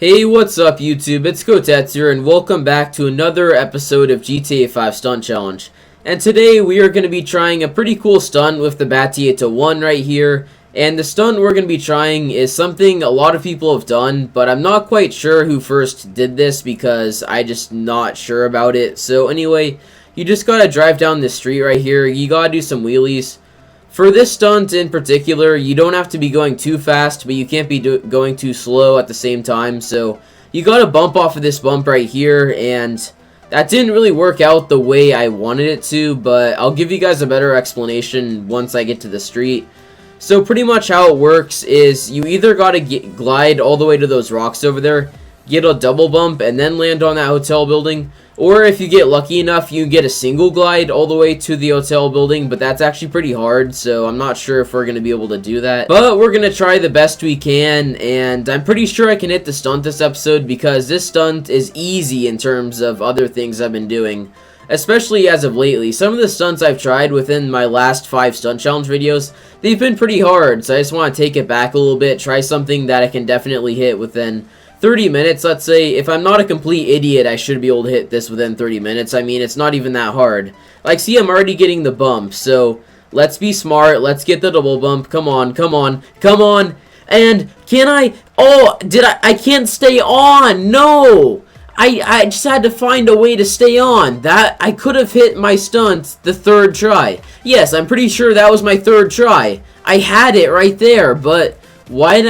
Hey, what's up YouTube? It's Kotetsu and welcome back to another episode of GTA 5 Stunt Challenge. And today we are going to be trying a pretty cool stunt with the Bati 801 right here. And the stunt we're going to be trying is something a lot of people have done, but I'm not quite sure who first did this because I just not sure about it. So anyway, you just gotta drive down this street right here. You gotta do some wheelies. For this stunt in particular, you don't have to be going too fast, but you can't be going too slow at the same time. So you gotta bump off of this bump right here, and that didn't really work out the way I wanted it to, but I'll give you guys a better explanation once I get to the street. So pretty much how it works is you either gotta glide all the way to those rocks over there, get a double bump, and then land on that hotel building. Or if you get lucky enough, you get a single glide all the way to the hotel building, but that's actually pretty hard, so I'm not sure if we're going to be able to do that. But we're going to try the best we can, and I'm pretty sure I can hit the stunt this episode because this stunt is easy in terms of other things I've been doing, especially as of lately. Some of the stunts I've tried within my last 5 stunt challenge videos, they've been pretty hard, so I just want to take it back a little bit, try something that I can definitely hit within 30 minutes, let's say. If I'm not a complete idiot, I should be able to hit this within 30 minutes. I mean, it's not even that hard. Like, see, I'm already getting the bump, so let's be smart. Let's get the double bump. Come on, come on, come on. And can I? Oh, I can't stay on. No. I just had to find a way to stay on. That I could have hit my stunt the 3rd try. Yes, I'm pretty sure that was my 3rd try. I had it right there, but why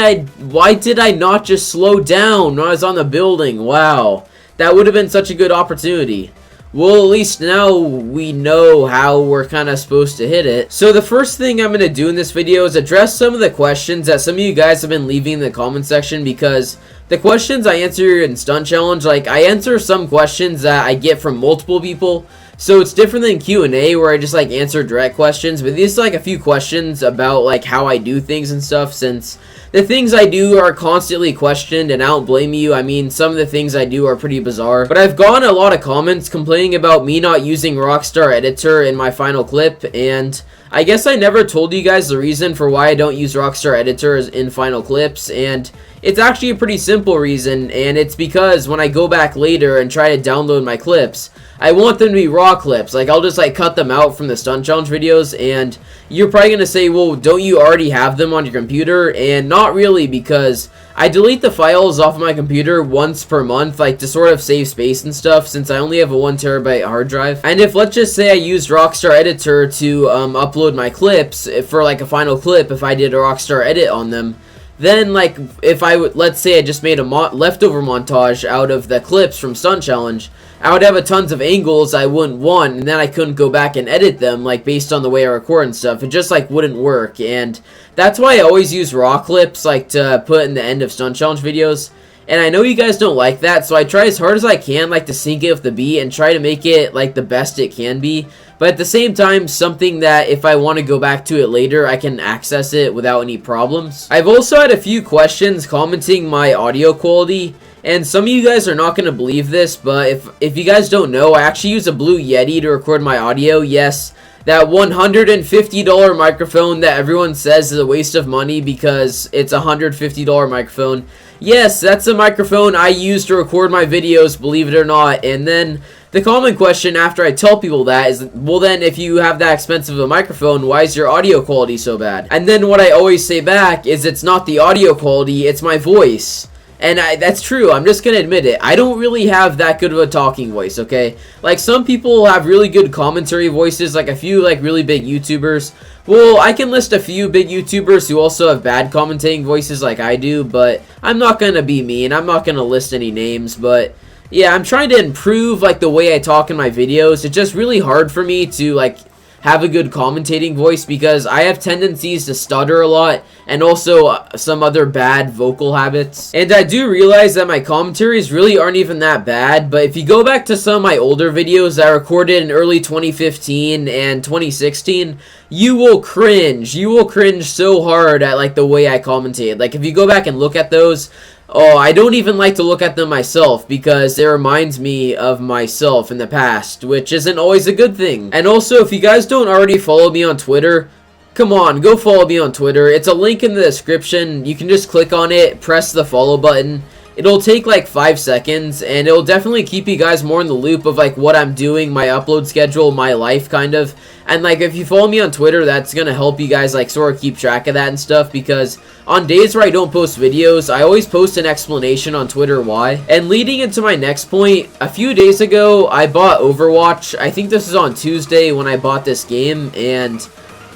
did I not just slow down when I was on the building? Wow, that would have been such a good opportunity. Well, at least now we know how we're kind of supposed to hit it. So the first thing I'm going to do in this video is address some of the questions that some of you guys have been leaving in the comment section, because the questions I answer in Stunt Challenge, like, I answer some questions that I get from multiple people. So it's different than Q&A where I just like answer direct questions, but these are like a few questions about like how I do things and stuff, since the things I do are constantly questioned, and I don't blame you. I mean, some of the things I do are pretty bizarre, but I've gotten a lot of comments complaining about me not using Rockstar Editor in my final clip, and I guess I never told you guys the reason for why I don't use Rockstar Editor in final clips, and it's actually a pretty simple reason, and it's because when I go back later and try to download my clips, I want them to be raw clips. Like, I'll just like cut them out from the Stunt Challenge videos, and you're probably going to say, well, don't you already have them on your computer? And not really, because I delete the files off of my computer once per month, like to sort of save space and stuff, since I only have a 1 terabyte hard drive. And if, let's just say I used Rockstar Editor to upload my clips for like a final clip, if I did a Rockstar edit on them, then like if I would, let's say I just made a leftover montage out of the clips from Stunt Challenge, I would have a tons of angles I wouldn't want, and then I couldn't go back and edit them like based on the way I record and stuff. It just like wouldn't work, and that's why I always use raw clips like to put in the end of Stunt Challenge videos. And I know you guys don't like that, so I try as hard as I can like to sync it with the beat and try to make it like the best it can be, but at the same time something that if I want to go back to it later, I can access it without any problems. I've also had a few questions commenting my audio quality, and some of you guys are not going to believe this, but if you guys don't know, I actually use a Blue Yeti to record my audio. Yes, that $150 microphone that everyone says is a waste of money because it's a $150 microphone. Yes, that's the microphone I use to record my videos, believe it or not. And then the common question after I tell people that is, well then, if you have that expensive a microphone, why is your audio quality so bad? And then what I always say back is, it's not the audio quality, it's my voice. And that's true, I'm just going to admit it. I don't really have that good of a talking voice, okay? Like, some people have really good commentary voices, like a few, like, really big YouTubers. Well, I can list a few big YouTubers who also have bad commentating voices like I do, but I'm not going to be mean. I'm not going to list any names, but yeah, I'm trying to improve, like, the way I talk in my videos. It's just really hard for me to, like, have a good commentating voice because I have tendencies to stutter a lot, and also some other bad vocal habits. And I do realize that my commentaries really aren't even that bad, but if you go back to some of my older videos I recorded in early 2015 and 2016, you will cringe. You will cringe so hard at like the way I commentate. Like, if you go back and look at those, oh, I don't even like to look at them myself because it reminds me of myself in the past, which isn't always a good thing. And also, if you guys don't already follow me on Twitter, come on, go follow me on Twitter. It's a link in the description. You can just click on it, press the follow button, It'll take like 5 seconds, and it'll definitely keep you guys more in the loop of like what I'm doing, my upload schedule, my life kind of. And like if you follow me on Twitter, that's gonna help you guys like sort of keep track of that and stuff, because on days where I don't post videos, I always post an explanation on Twitter why. And leading into my next point, a few days ago I bought Overwatch. I think this was on Tuesday when I bought this game, and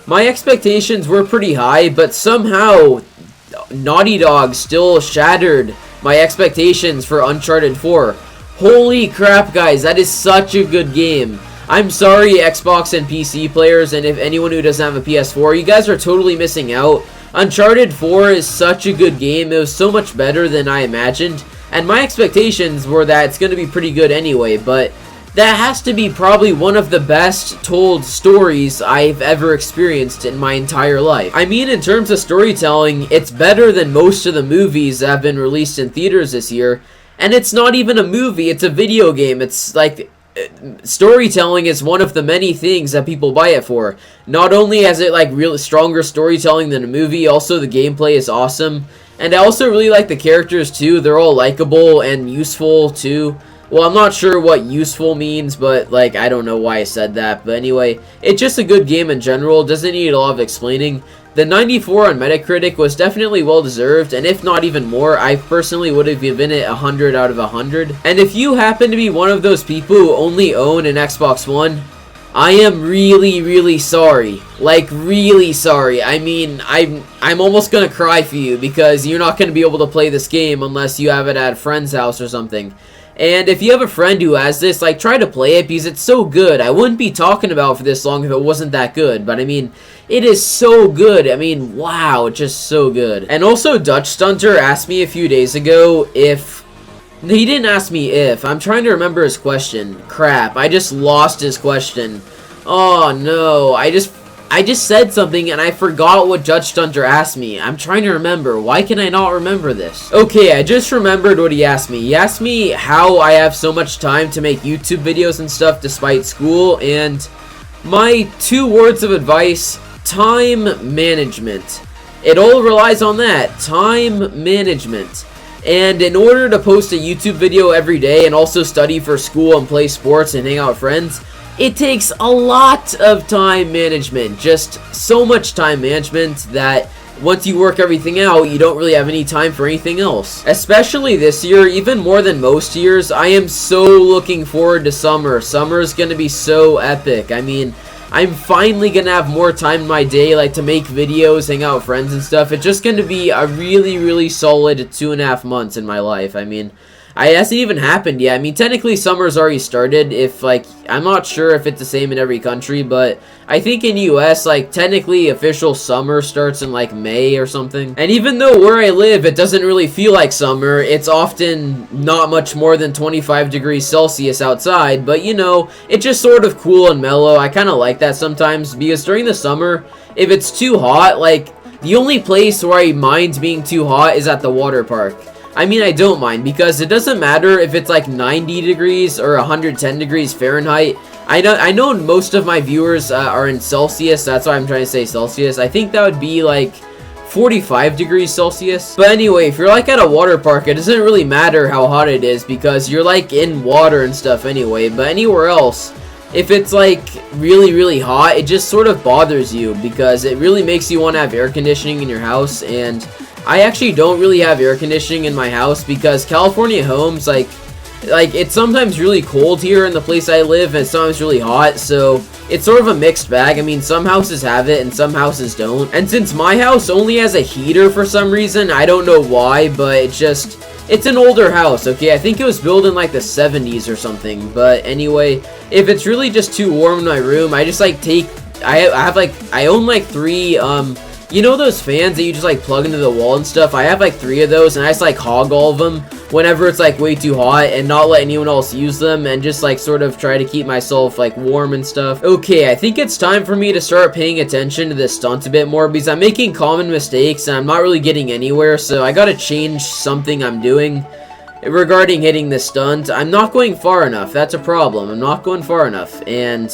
my expectations were pretty high, but somehow Naughty Dog still shattered my expectations for Uncharted 4. Holy crap, guys, that is such a good game. I'm sorry, Xbox and PC players, and if anyone who doesn't have a PS4, you guys are totally missing out. Uncharted 4 is such a good game. It was so much better than I imagined, and my expectations were that it's going to be pretty good anyway, but that has to be probably one of the best told stories I've ever experienced in my entire life. I mean, in terms of storytelling, it's better than most of the movies that have been released in theaters this year. And it's not even a movie, it's a video game. It's like, storytelling is one of the many things that people buy it for. Not only has it like really stronger storytelling than a movie, also the gameplay is awesome. And I also really like the characters too. They're all likable and useful too. Well, I'm not sure what useful means, but, like, I don't know why I said that. But anyway, it's just a good game in general. Doesn't need a lot of explaining. The 94 on Metacritic was definitely well-deserved, and if not even more, I personally would have given it 100 out of 100. And if you happen to be one of those people who only own an Xbox One, I am really, really sorry. Like, really sorry. I mean, I'm almost gonna cry for you, because you're not gonna be able to play this game unless you have it at a friend's house or something. And if you have a friend who has this, like, try to play it because it's so good. I wouldn't be talking about it for this long if it wasn't that good. But, I mean, it is so good. I mean, wow, just so good. And also, Dutch Stunter asked me a few days ago if... He didn't ask me if. I'm trying to remember his question. Crap, I just lost his question. Oh, no. I just said something and I forgot what Judge Stunter asked me. I'm trying to remember. Why can I not remember this? Okay, I just remembered what he asked me. He asked me how I have so much time to make YouTube videos and stuff despite school, and my 2 words of advice: time management. It all relies on that. Time management. And in order to post a YouTube video every day and also study for school and play sports and hang out with friends, it takes a lot of time management, just so much time management that once you work everything out, you don't really have any time for anything else. Especially this year, even more than most years, I am so looking forward to summer. Summer is going to be so epic. I mean, I'm finally going to have more time in my day, like to make videos, hang out with friends and stuff. It's just going to be a really, really solid 2.5 months in my life. I mean, it hasn't even happened yet. I mean, technically summer's already started. If, like, I'm not sure if it's the same in every country, but I think in US, like, technically official summer starts in, like, May or something. And even though where I live, it doesn't really feel like summer, it's often not much more than 25 degrees Celsius outside, but, you know, it's just sort of cool and mellow. I kind of like that sometimes, because during the summer, if it's too hot, like, the only place where I mind being too hot is at the water park. I mean, I don't mind, because it doesn't matter if it's like 90 degrees or 110 degrees Fahrenheit. I know most of my viewers are in Celsius, that's why I'm trying to say Celsius. I think that would be like 45 degrees Celsius. But anyway, if you're like at a water park, it doesn't really matter how hot it is, because you're like in water and stuff anyway. But anywhere else, if it's like really, really hot, it just sort of bothers you, because it really makes you want to have air conditioning in your house. And I actually don't really have air conditioning in my house, because California homes, like it's sometimes really cold here in the place I live, and it's sometimes really hot, so it's sort of a mixed bag. I mean, some houses have it and some houses don't. And since my house only has a heater for some reason, I don't know why, but it's an older house, okay? I think it was built in like the 70s or something. But anyway, if it's really just too warm in my room, I just like I own like 3 you know those fans that you just like plug into the wall and stuff? I have like 3 of those, and I just like hog all of them whenever it's like way too hot, and not let anyone else use them, and just like sort of try to keep myself like warm and stuff. Okay, I think it's time for me to start paying attention to this stunt a bit more, because I'm making common mistakes and I'm not really getting anywhere, so I gotta change something I'm doing regarding hitting this stunt. I'm not going far enough. That's a problem. I'm not going far enough, and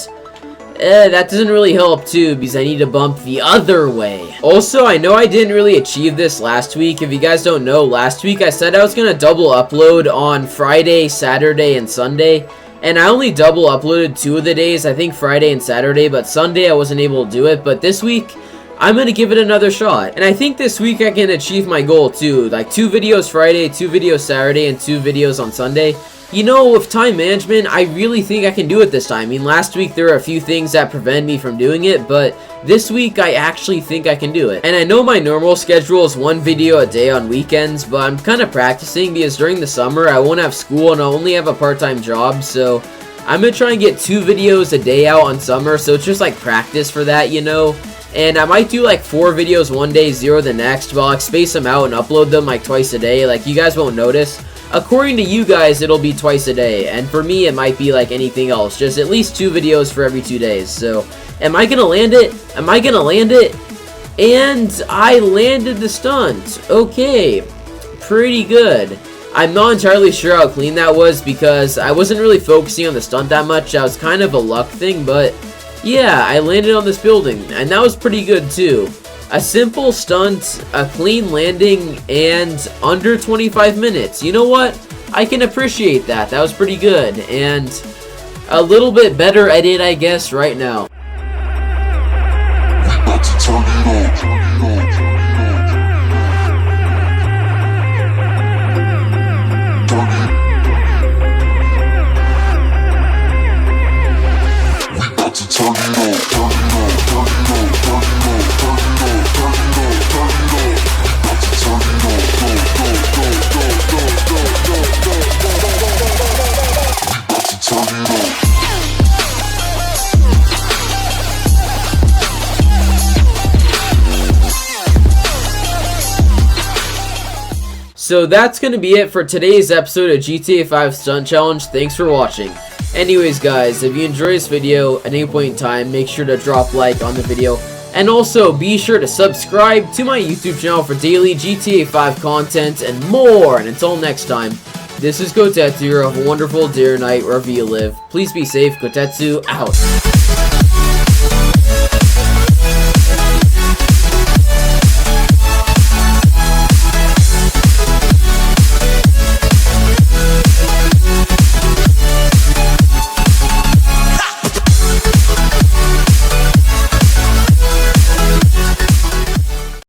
that doesn't really help too, because I need to bump the other way. Also, I know I didn't really achieve this last week. If you guys don't know, last week I said I was going to double upload on Friday, Saturday, and Sunday. And I only double uploaded 2 of the days, I think Friday and Saturday, but Sunday I wasn't able to do it. But this week, I'm going to give it another shot. And I think this week I can achieve my goal too. Like 2 videos Friday, 2 videos Saturday, and 2 videos on Sunday. You know, with time management, I really think I can do it this time. I mean, last week there were a few things that prevented me from doing it, but this week I actually think I can do it. And I know my normal schedule is 1 video a day on weekends, but I'm kind of practicing because during the summer I won't have school and I'll only have a part-time job, so I'm going to try and get 2 videos a day out on summer, so it's just like practice for that, you know. And I might do like 4 videos one day, 0 the next, but I'll like space them out and upload them like twice a day. Like, you guys won't notice. According to you guys, it'll be twice a day, and for me, it might be like anything else, just at least 2 videos for every 2 days. So, am I gonna land it? Am I gonna land it? And I landed the stunt. Okay, pretty good. I'm not entirely sure how clean that was because I wasn't really focusing on the stunt that much. That was kind of a luck thing, but yeah, I landed on this building, and that was pretty good too. A simple stunt, a clean landing, and under 25 minutes. You know what? I can appreciate that. That was pretty good. And a little bit better edit, I guess, right now. So that's going to be it for today's episode of GTA 5 Stunt Challenge. Thanks for watching. Anyways guys, if you enjoyed this video at any point in time, make sure to drop a like on the video. And also be sure to subscribe to my YouTube channel for daily GTA 5 content and more. And until next time, this is Kotetsu. Have a wonderful day or night wherever you live. Please be safe. Kotetsu out.